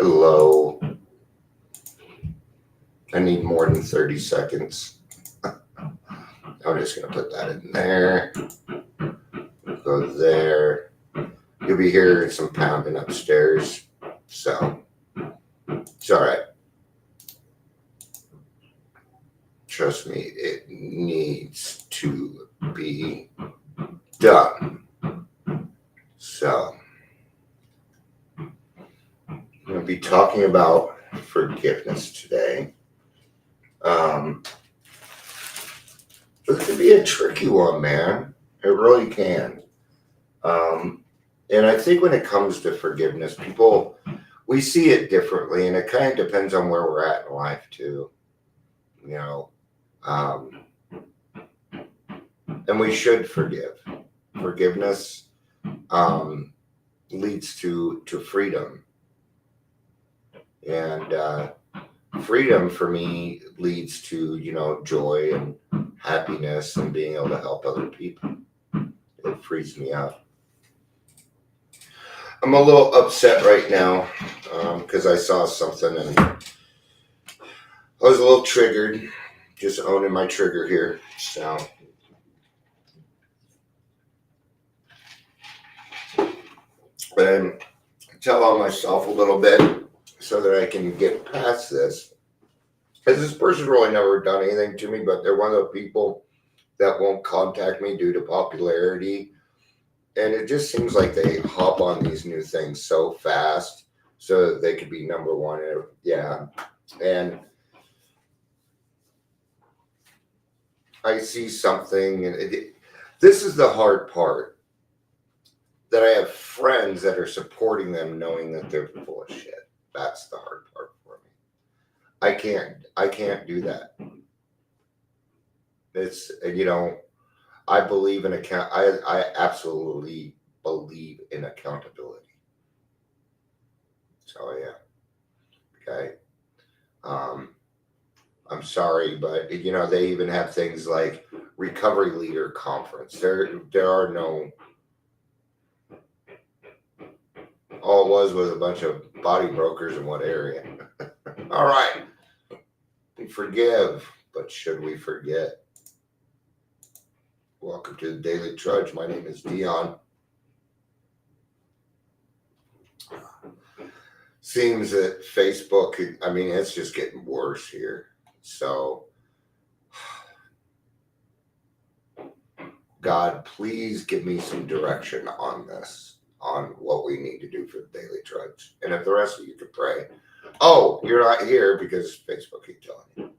Hello. I need more than 30 seconds. I'm just going to put that in there. Go there. You'll be hearing some pounding upstairs. So, it's all right. Trust me, it needs to be done. So, I'm going to be talking about forgiveness today. This could be a tricky one, man. It really can. And I think when it comes to forgiveness, we see it differently, and it kind of depends on where we're at in life, too. And we should forgive. Forgiveness leads to freedom. And freedom for me leads to, joy and happiness and being able to help other people. It frees me up. I'm a little upset right now because I saw something and I was a little triggered, just owning my trigger here. So, and tell on myself a little bit so that I can get past this. Because this person really never done anything to me, but they're one of the people that won't contact me due to popularity. And it just seems like they hop on these new things so fast so that they could be number one. Yeah. And I see something, and this is the hard part, that I have friends that are supporting them knowing that they're full of shit. That's the hard part for me. I can't do that. It's, I believe in I absolutely believe in accountability. So yeah. Okay. I'm sorry, but they even have things like recovery leader conference. There are no. All it was a bunch of body brokers in what area. All right. We forgive, but should we forget? Welcome to the Daily Trudge. My name is Dion. Seems that Facebook, it's just getting worse here. So, God, please give me some direction on this, on what we need to do for the Daily Trudge. And if the rest of you could pray. Oh, you're not here because Facebook keeps telling you.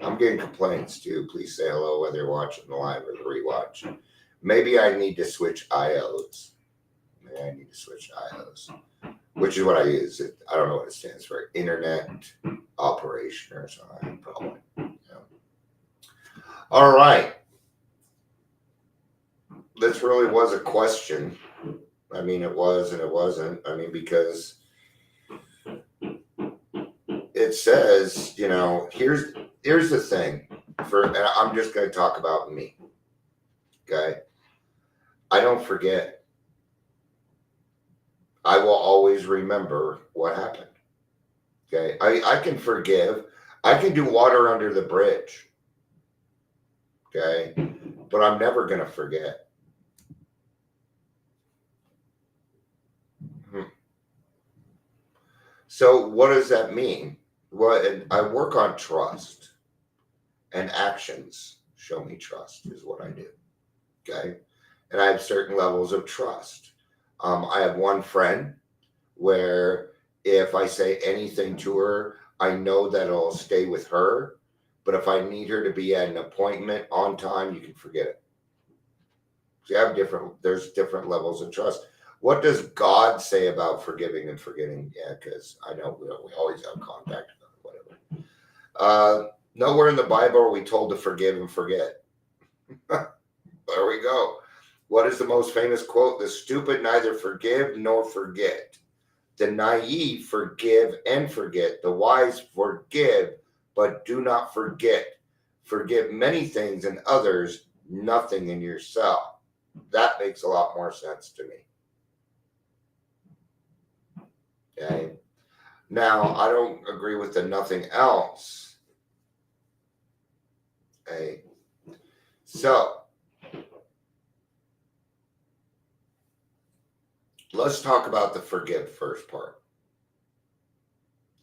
I'm getting complaints too. Please say hello whether you're watching the live or the rewatch. Maybe I need to switch IOs. Which is what I use. I don't know what it stands for. Internet operation or something, probably. Yeah. All right. This really was a question. It was and it wasn't. Because it says, here's the thing. And I'm just going to talk about me. Okay? I don't forget. I will always remember what happened. Okay? I can forgive. I can do water under the bridge. Okay? But I'm never going to forget. So what does that mean? Well, I work on trust, and actions show me trust is what I do. Okay? And I have certain levels of trust. I have one friend where if I say anything to her, I know that it'll stay with her. But if I need her to be at an appointment on time, you can forget it. See, there's different levels of trust. What does God say about forgiving and forgetting? Yeah, because I know we always have contact about whatever. Nowhere in the Bible are we told to forgive and forget. There we go. What is the most famous quote? The stupid neither forgive nor forget. The naive forgive and forget. The wise forgive, but do not forget. Forgive many things in others, nothing in yourself. That makes a lot more sense to me. Okay? Now, I don't agree with the nothing else. Okay. So, let's talk about the forgive first part.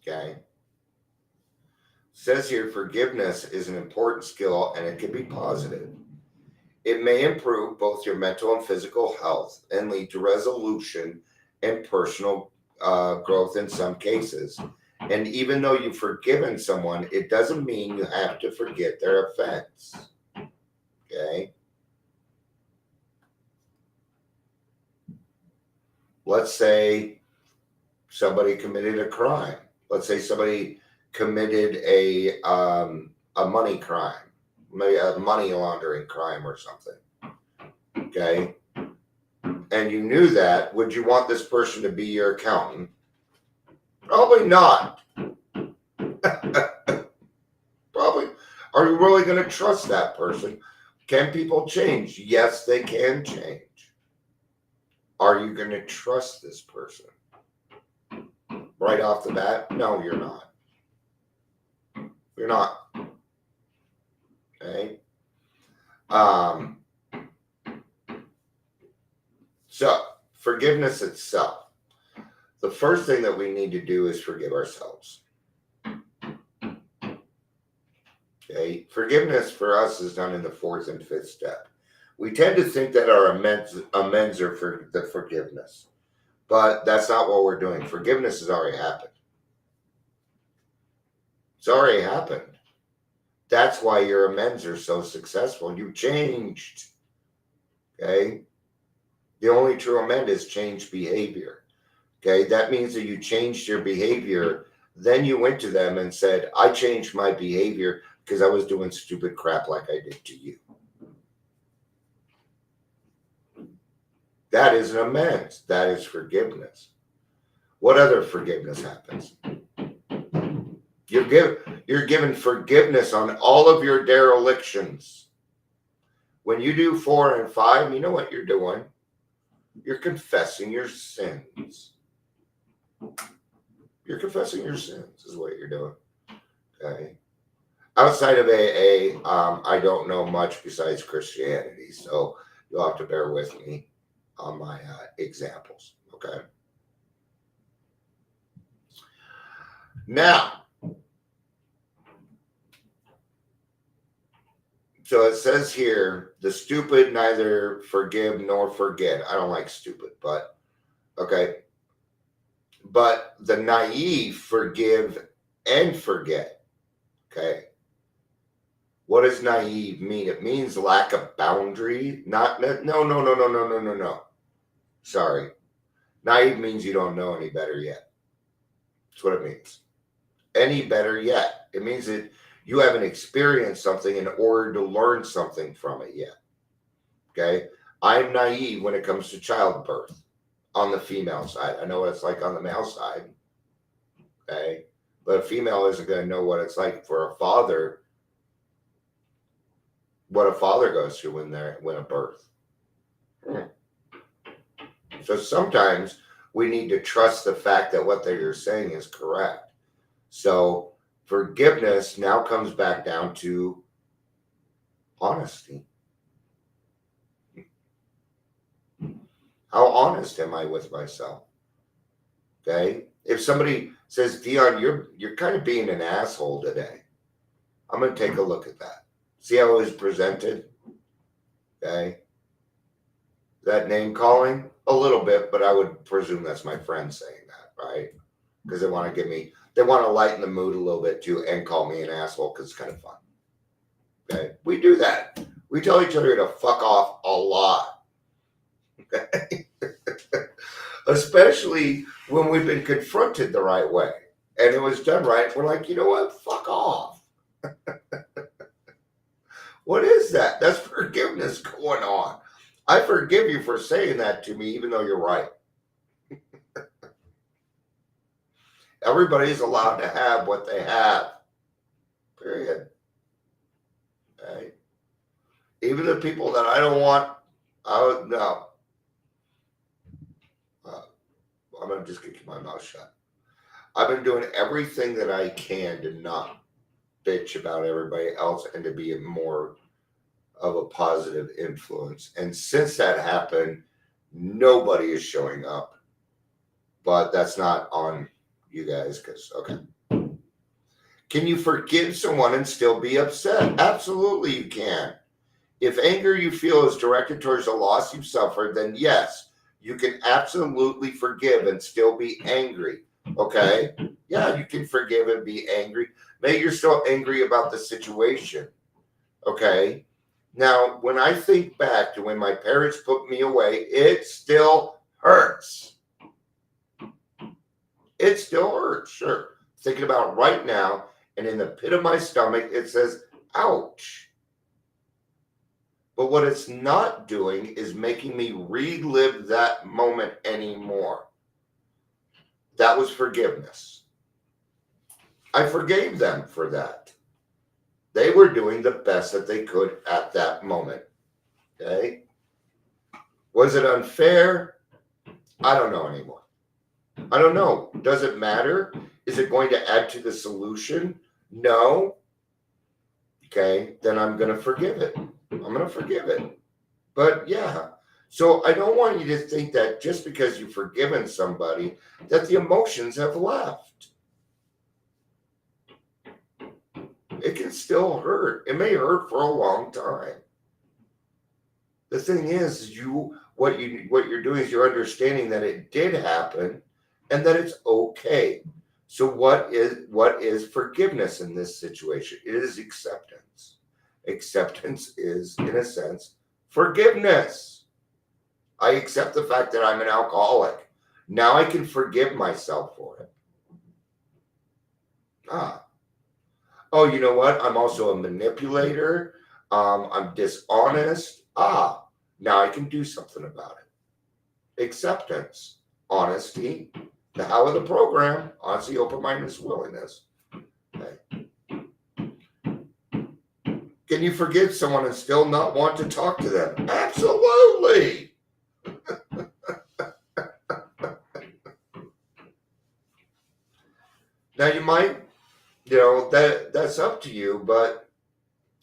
Okay. Says here, forgiveness is an important skill and it can be positive. It may improve both your mental and physical health and lead to resolution and personal growth in some cases. And even though you've forgiven someone, it doesn't mean you have to forget their offense. Okay. Let's say somebody committed a crime. Let's say somebody committed a money crime, maybe a money laundering crime or something. Okay. And you knew that, would you want this person to be your accountant? Probably not. Probably. Are you really going to trust that person? Can people change? Yes, they can change. Are you going to trust this person? Right off the bat? No, you're not. You're not. Okay. So, forgiveness itself. The first thing that we need to do is forgive ourselves. Okay. Forgiveness for us is done in the fourth and fifth step. We tend to think that our amends are for the forgiveness, but that's not what we're doing. Forgiveness has already happened. It's already happened. That's why your amends are so successful. You changed. Okay. The only true amend is changed behavior. Okay. That means that you changed your behavior. Then you went to them and said, I changed my behavior because I was doing stupid crap like I did to you. That is an amends. That is forgiveness. What other forgiveness happens? You're given forgiveness on all of your derelictions. When you do 4 and 5, you know what you're doing? You're confessing your sins. You're confessing your sins is what you're doing. Okay. Outside of AA, I don't know much besides Christianity, so you'll have to bear with me on my examples. Okay. Now, so it says here, the stupid neither forgive nor forget. I don't like stupid, but okay. But the naive forgive and forget. Okay. What does naive mean? It means lack of boundary. No. Sorry. Naive means you don't know any better yet. That's what it means. Any better yet. It means that you haven't experienced something in order to learn something from it yet. Okay. I'm naive when it comes to childbirth on the female side. I know what it's like on the male side. Okay. But a female isn't going to know what it's like for a father, what a father goes through when a birth. So sometimes we need to trust the fact that what they're saying is correct. So forgiveness now comes back down to honesty. How honest am I with myself? Okay. If somebody says, Dion, you're kind of being an asshole today, I'm going to take a look at that. See how it was presented? Okay. That name calling? A little bit, but I would presume that's my friend saying that, right? Because they want to lighten the mood a little bit too and call me an asshole because it's kind of fun. Okay. We do that. We tell each other to fuck off a lot. Okay. Especially when we've been confronted the right way and it was done right. We're like, you know what? Fuck off. What is that? That's forgiveness going on. I forgive you for saying that to me, even though you're right. Everybody's allowed to have what they have. Period. Okay. Even the people that I don't want, no. I'm going to just keep my mouth shut. I've been doing everything that I can to not bitch about everybody else and to be more of a positive influence. And since that happened, nobody is showing up. But that's not on you guys, because, okay. Can you forgive someone and still be upset? Absolutely, you can. If anger you feel is directed towards a loss you've suffered, then yes, you can absolutely forgive and still be angry. Okay? Yeah, you can forgive and be angry. Maybe you're still angry about the situation. Okay? Now, when I think back to when my parents put me away, it still hurts. It still hurts, sure. Thinking about right now, and in the pit of my stomach, it says, ouch. But what it's not doing is making me relive that moment anymore. That was forgiveness. I forgave them for that. They were doing the best that they could at that moment. Okay? Was it unfair? I don't know anymore. I don't know. Does it matter? Is it going to add to the solution? No. Okay, then I'm going to forgive it. I'm going to forgive it. But yeah, so I don't want you to think that just because you've forgiven somebody, that the emotions have left. It can still hurt. It may hurt for a long time. The thing is, what you're doing is you're understanding that it did happen and that it's okay. So what is forgiveness in this situation? It is acceptance. Acceptance is, in a sense, forgiveness. I accept the fact that I'm an alcoholic. Now I can forgive myself for it. Oh, you know what? I'm also a manipulator. I'm dishonest. Now I can do something about it. Acceptance, honesty, the how of the program, honesty, open-mindedness, willingness. Okay. Can you forgive someone and still not want to talk to them? Absolutely. Now you might, that's up to you, but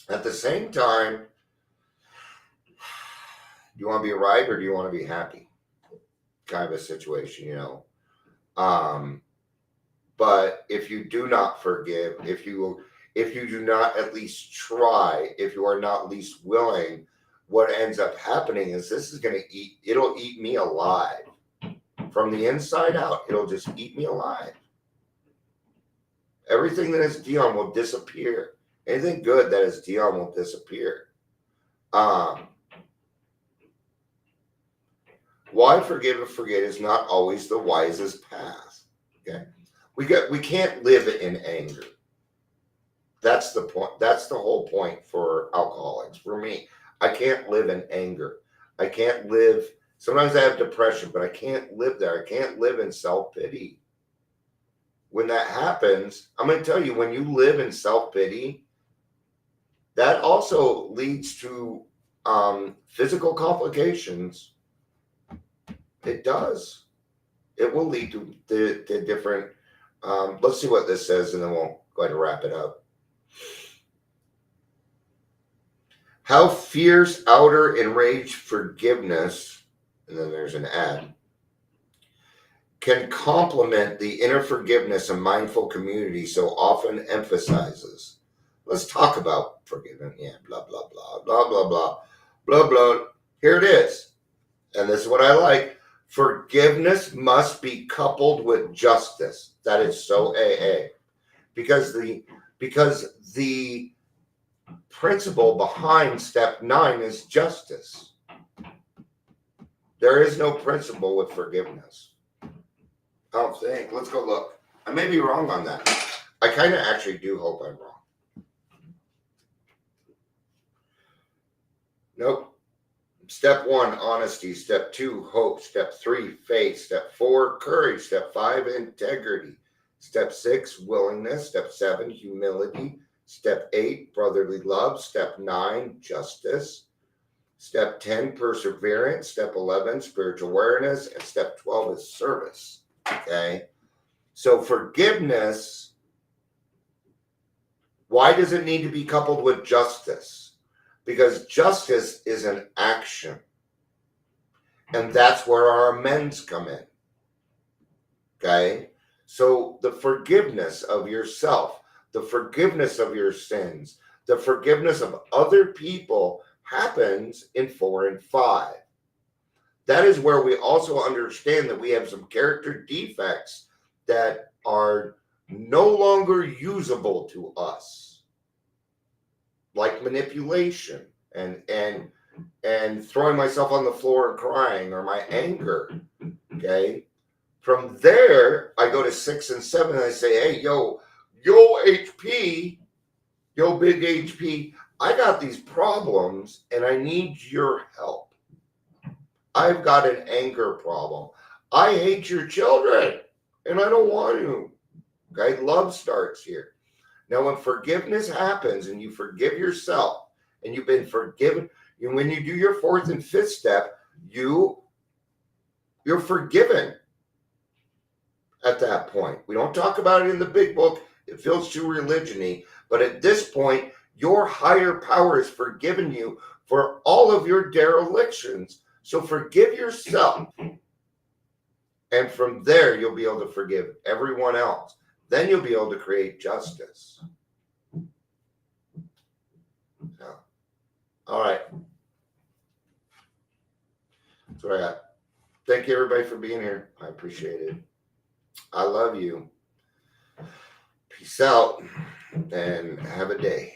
at the same time, do you want to be right or do you want to be happy? Kind of a situation, But if you do not forgive, if you do not at least try, if you are not at least willing, what ends up happening is this is going to it'll eat me alive. From the inside out, it'll just eat me alive. Everything that is Dion will disappear. Anything good that is Dion will disappear. Why forgive and forget is not always the wisest path. Okay. We can't live in anger. That's the point. That's the whole point for alcoholics. For me, I can't live in anger. I can't live. Sometimes I have depression, but I can't live there. I can't live in self-pity. When that happens, I'm going to tell you, when you live in self-pity, that also leads to physical complications. It does. It will lead to the different. Let's see what this says, and then we'll go ahead and wrap it up. How fierce outer enraged forgiveness, and then there's an ad, can complement the inner forgiveness a mindful community so often emphasizes. Let's talk about forgiveness. Yeah, blah, blah, blah, blah, blah, blah, blah, blah. Here it is. And this is what I like. Forgiveness must be coupled with justice. That is so AA. Because the principle behind step 9 is justice. There is no principle with forgiveness. I don't think. Let's go look. I may be wrong on that. I kind of actually do hope I'm wrong. Nope. Step 1, honesty. Step 2, hope. Step 3, faith. Step 4, courage. Step 5, integrity. Step 6, willingness. Step 7, humility. Step 8, brotherly love. Step 9, justice. Step 10, perseverance. Step 11, spiritual awareness. And step 12 is service. Okay? So forgiveness, why does it need to be coupled with justice? Because justice is an action. And that's where our amends come in. Okay? So the forgiveness of yourself, the forgiveness of your sins, the forgiveness of other people happens in 4 and 5. That is where we also understand that we have some character defects that are no longer usable to us, like manipulation and throwing myself on the floor and crying, or my anger. Okay. From there, I go to 6 and 7 and I say, hey, yo, HP, yo, big HP, I got these problems and I need your help. I've got an anger problem. I hate your children and I don't want to. Okay, love starts here. Now, when forgiveness happens and you forgive yourself and you've been forgiven, when you do your 4th and 5th step, you're forgiven at that point. We don't talk about it in the big book. It feels too religion-y. But at this point, your higher power has forgiven you for all of your derelictions. So forgive yourself. And from there, you'll be able to forgive everyone else. Then you'll be able to create justice. So, all right. That's what I got. Thank you, everybody, for being here. I appreciate it. I love you. Peace out and have a day.